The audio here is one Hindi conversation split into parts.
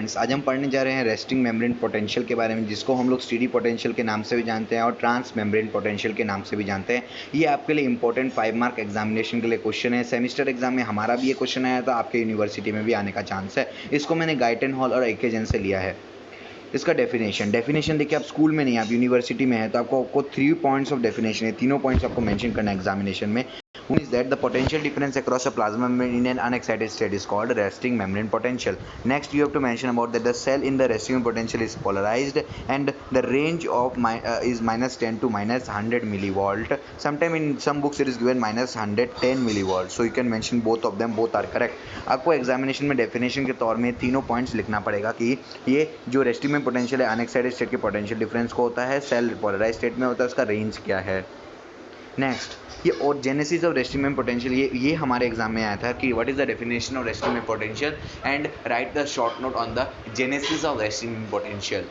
फ्रेंड्स, आज हम पढ़ने जा रहे हैं रेस्टिंग मेम्ब्रेन पोटेंशियल के बारे में, जिसको हम लोग स्टेडी पोटेंशियल के नाम से भी जानते हैं और ट्रांस मेम्ब्रेन पोटेंशियल के नाम से भी जानते हैं। ये आपके लिए इंपॉर्टेंट 5 मार्क एग्जामिनेशन के लिए क्वेश्चन है। सेमिस्टर एग्जाम में हमारा भी ये क्वेश्चन आया था, आपके यूनिवर्सिटी में भी आने का चांस है। इसको मैंने गाइटन हॉल और एकेजन से लिया है। इसका डेफिनेशन देखिए, आप स्कूल में नहीं, आप यूनिवर्सिटी में है, तो आपको 3 पॉइंट्स ऑफ डेफिनेशन है, तीनों पॉइंट्स आपको मेंशन करना है एग्जामिनेशन में। One is that the potential difference across a plasma membrane in an unexcited state is called resting membrane potential. Next, you have to mention about that the cell in the resting potential is polarized and the range of is minus 10 to minus 100 millivolt. Sometime in some books it is given minus 110 millivolt. So you can mention both of them, both are correct. आपको एग्जामिनेशन में डेफिनेशन के तौर में तीनों पॉइंट्स लिखना पड़ेगा कि ये जो रेस्टिंग में पोटेंशियल है अनएक्साइटेड स्टेट के पोटेंशियल डिफरेंस को होता है, सेल पोलराइज स्टेट में होता है, उसका रेंज क्या है। नेक्स्ट, ये और genesis of resting membrane potential, ये हमारे एग्जाम में आया था कि what is the definition of resting membrane potential and right the short note on the genesis of resting membrane potential.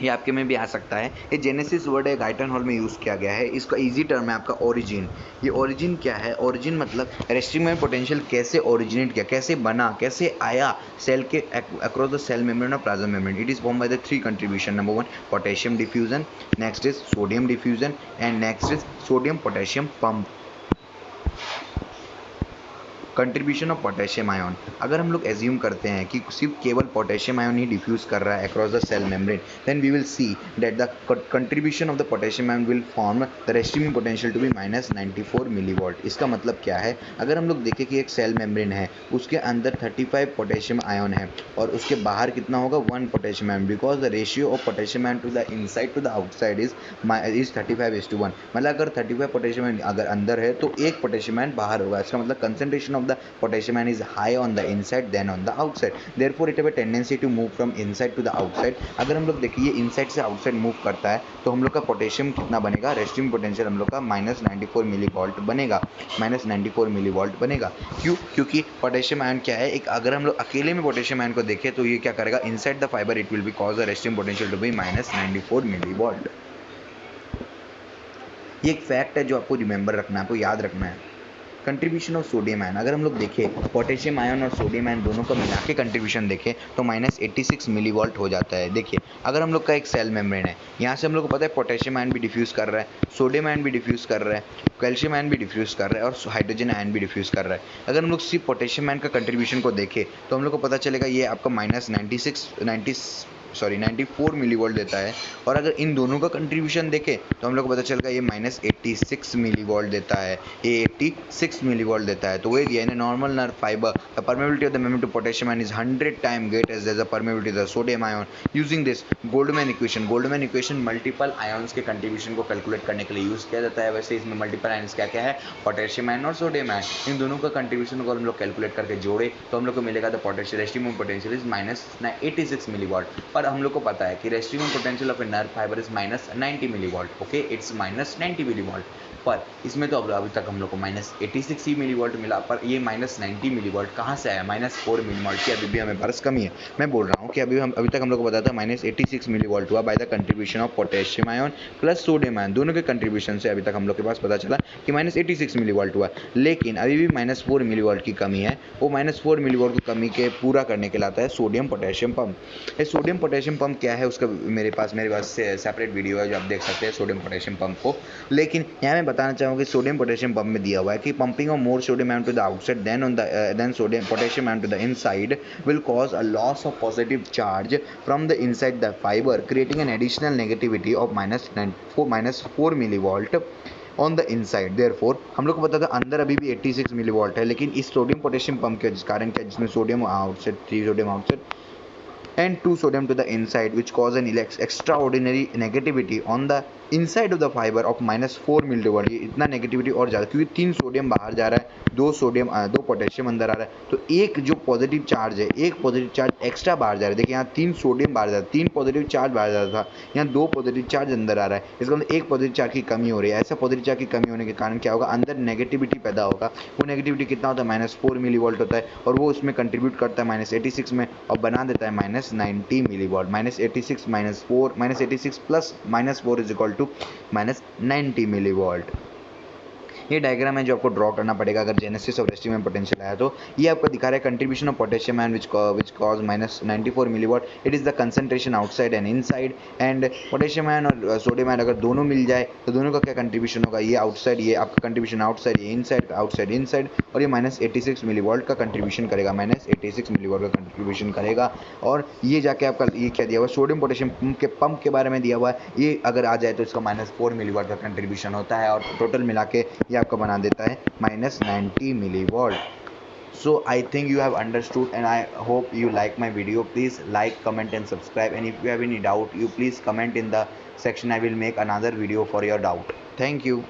ये आपके में भी आ सकता है। ये जेनेसिस वर्ड है, गाइटन हॉल में यूज़ किया गया है। इसका इजी टर्म है आपका ओरिजिन। ये ओरिजिन क्या है? ओरिजिन मतलब रेस्टिंग मेम्ब्रेन पोटेंशियल कैसे ओरिजिनेट किया, कैसे बना, कैसे आया सेल के अक्रॉस द सेल मेम्ब्रेन और plasma membrane. It is form by the 3 contribution. Number 1 potassium diffusion, next is sodium diffusion and next is sodium potassium pump. Contribution of potassium ion, अगर हम लोग एज्यूम करते हैं कि सिर्फ केवल पोटेशियम आयन ही डिफ्यूज कर रहा है across the cell membrane, then we will see that the contribution of the potassium ion will form the resting potential to be minus 94 millivolt. इसका मतलब क्या है? अगर हम लोग देखें कि एक सेल मेम्ब्रेन है, उसके अंदर 35 पोटेशियम आयन है और उसके बाहर कितना होगा? 1 potassium ion, because the ratio of potassium ion to the inside to the outside is 35:1। मतलब अगर 35 पोटेशियम आयन अगर अंदर है तो 1 पोटेशियम आयन बाहर होगा। इसका मतलब concentration the potassium ion is high on the inside than on the outside, therefore it have a tendency to move from inside to the outside। अगर हम लोग देखिए इनसाइड से आउटसाइड मूव करता है तो हम लोग का पोटेशियम कितना बनेगा? रेस्टिंग पोटेंशियल हम लोग का -94 मिलीवोल्ट बनेगा, -94 मिलीवोल्ट बनेगा। क्यों? क्योंकि पोटेशियम आयन क्या है, एक अगर हम लोग अकेले में पोटेशियम आयन को देखें तो ये क्या करेगा? Inside the fibre it will be cause the resting potential to be -94 millivolt. ये एक फैक्ट है जो आपको रिमेंबर रखना है, आपको याद रखना है। कंट्रीब्यूशन ऑफ सोडियम आयन, अगर हम लोग देखें पोटेशियम आयन और सोडियम आयन दोनों का मिला के कंट्रीब्यूशन देखें तो -86 मिलीवोल्ट हो जाता है। देखिए अगर हम लोग का एक सेल मेम्ब्रेन है, यहाँ से हम लोग को पता है पोटेशियम आयन भी डिफ्यूज़ कर रहा है, सोडियम आयन भी डिफ्यूज़ कर रहा है, कैल्शियम आयन भी डिफ्यूज़ कर रहा है और हाइड्रोजन आयन भी डिफ्यूज़ कर रहा है। अगर हम लोग सिर्फ पोटेशियम आयन का कंट्रीब्यूशन को देखें तो हम लोग को पता चलेगा ये आपका -94 मिलीवोल्ट देता है। और अगर इन दोनों का कंट्रीब्यूशन देखें तो हम लोग को पता चलेगा ये -86 मिलीवोल्ट देता है, ये 86 मिलीवोल्ट देता है। तो वही दिया है normal nerve fibre the permeability of the membrane to potassium ion is 100 time greater as the permeability of the sodium ion. Using this Goldman equation multiple ions के कंट्रीब्यूशन को कैलकुलेट करने के लिए यूज किया जाता है। वैसे इसमें मल्टीपल आयन्स क्या क्या है? पोटेशियम आयन और सोडियम आयन। इन दोनों का कंट्रीब्यूशन को हम लोग कैलकुलेट करके जोड़े तो हम लोग को मिलेगा the potassium resting potential is -86 millivolt. पर हम लोग को पता है कि resting potential of a nerve fibre is -90 millivolt. Okay, it's -90 millivolt. पर इसमें तो अभी तक हम लोग को -86 ही मिलीवोल्ट मिला, पर ये -90 मिलीवोल्ट कहाँ से आया? -4 मिलीवोल्ट की अभी भी हमें पास कमी है। मैं बोल रहा हूँ कि अभी तक हम लोग को पता था -86 मिलीवोल्ट हुआ by the contribution of potassium ion plus sodium ion, दोनों के कंट्रीब्यूशन से अभी तक हम लोग के पास पता चला कि -86 मिलीवोल्ट हुआ। लेकिन अभी भी -4 मिलीवोल्ट की कमी है। वो -4 मिलीवोल्ट की कमी के पूरा करने के लिए आता है सोडियम पोटेशियम पंप। ये सोडियम पोटेशियम पंप क्या है उसका मेरे पास सेपरेट वीडियो है जो आप देख सकते हैं सोडियम पोटेशियम पंप को। लेकिन यहाँ मैं बताना चाहूँगा कि सोडियम पोटेशियम पंप में दिया हुआ है कि pumping of more sodium ion to the outside than sodium potassium ion to the inside will cause a loss of positive charge from the inside the fibre creating an additional negativity of -4 millivolt on the inside. Therefore हम लोग को पता था अंदर अभी भी 86 मिलीवोल्ट है, लेकिन इस सोडियम पोटेशियम पंप के कारण क्या, जिसमें sodium outside 3 sodium outside and 2 sodium to the inside, which cause an extraordinary negativity on the inside of the fiber of -4 millivolt. ये इतना नेगेटिविटी और ज़्यादा क्योंकि 3 सोडियम बाहर जा रहा है, 2 पोटेशियम अंदर आ रहा है, तो एक जो पॉजिटिव चार्ज है, एक पॉजिटिव चार्ज एक्स्ट्रा बाहर जा रहा है। देखिए यहाँ 3 सोडियम बाहर जा रहा है, 3 पॉजिटिव चार्ज बाहर जा रहा था, यहाँ 2 पॉजिटिव चार्ज अंदर आ रहा है। इसका मतलब एक पॉजिटिव चार्ज की कमी हो रही है। ऐसा पॉजिटिव चार्ज की कमी होने के कारण क्या होगा? अंदर नेगेटिविटी पैदा होगा। वो नेगेटिविटी कितना होता है? -4 मिलीवोल्ट होता है और वो उसमें कंट्रीब्यूट करता है -86 में और बना देता है -90 millivolt. -86 -4 -86 plus -4 is equal to -90 millivolt. ये डायग्राम है जो आपको ड्रॉ करना पड़ेगा अगर जेनेसिस ऑफ रेस्टिव में पोटेंशियल आया तो। ये आपको दिखा रहा है contribution of potassium ion which cause -94 millivolt. It is the concentration outside and inside. And potassium ion और सोडियम आयन अगर दोनों मिल जाए तो दोनों का क्या कंट्रीब्यूशन होगा, ये आउटसाइड, ये आपका कंट्रीब्यूशन आउटसाइड, ये इनसाइड, आउटसाइड इनसाइड, और ये -86 मिलीवॉल्ट का कंट्रीब्यूशन करेगा, -86 मिलीवॉल्ट का कंट्रीब्यूशन करेगा। और ये जाके आपका ये क्या दिया हुआ है, सोडियम पोटेशियम पंप के बारे में दिया हुआ है। ये अगर आ जाए तो इसका -4 मिलीवॉट का कंट्रीब्यूशन होता है और टोटल मिला के ये आपको बना देता है -90 millivolt. So I think you have understood and I hope you like my video. Please like, comment and subscribe, and if you have any doubt you please comment in the section. I will make another video for your doubt. Thank you.